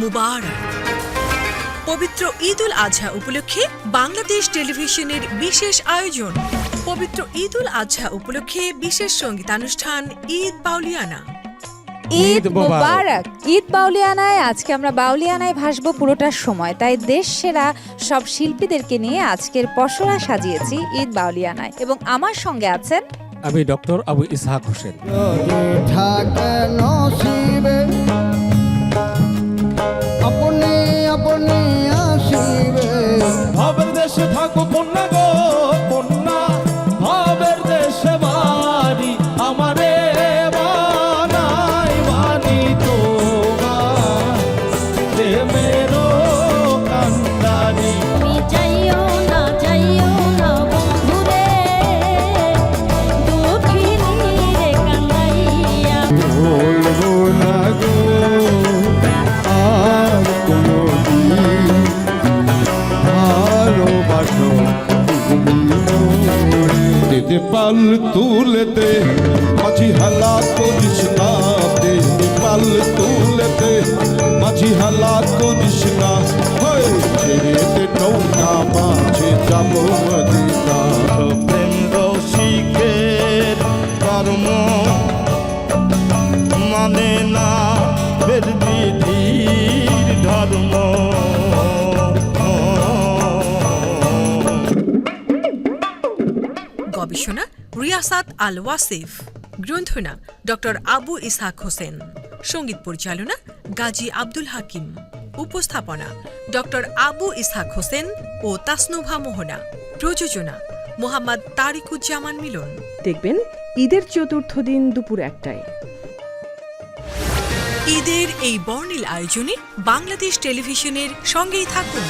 মুবারক। পবিত্র ঈদ উল আজহা উপলক্ষে বাংলাদেশ টেলিভিশনের বিশেষ আয়োজন। পবিত্র ঈদ উল আজহা উপলক্ষে বিশেষ সঙ্গীতানুষ্ঠান ঈদ বাউলিয়ানা। ঈদ মুবারক। ঈদ বাউলিয়ানায় আজকে আমরা বাউলিয়ানায় ভাসবো পুরোটা সময়, তাই দেশ সেরা সব শিল্পীদেরকে নিয়ে আজকের পসরা সাজিয়েছি ঈদ বাউলিয়ানায়, এবং আমার সঙ্গে আছেন আমি ডক্টর আবু ইসহাক হোসেন। আপনি আপনি আসিবে ভাবের দেশে থাকো কন্যা গো কন্যা, ভাবের দেশে বাড়ি আমারে বানাই বানি তোমার প্রেমেরও কান্দারি। যাইও না বন্ধুরে, দুঃখিনী রে কান্দাইয়া। বলবো না গো আর কোনো দিন ভালোবাসো দিতে পাল তুলেতে মাঝি হালা করিস না, দিতে পাল তুলেতে মাঝি হালা করিস না, ছেড়েতে নৌকা মাঝে যাব মদিনা। প্রেম রসিকের কর্ম মানে না বের বিধির ধর্ম। গবেষণা রিয়াসাত আল ওয়াসিফ। গ্রন্থনা ডক্টর আবু ইসহাক হোসেন। সঙ্গীত পরিচালনা গাজী আব্দুল হাকিম। উপস্থাপনা ডক্টর আবু ইসহাক হোসেন ও তাসনুভা মোহনা। প্রযোজনা মোহাম্মদ তারিকুজ্জামান মিলন। দেখবেন ঈদের চতুর্থ দিন দুপুর 1টায়। ঈদের এই বর্ণিল আয়োজনে বাংলাদেশ টেলিভিশনের সঙ্গেই থাকুন।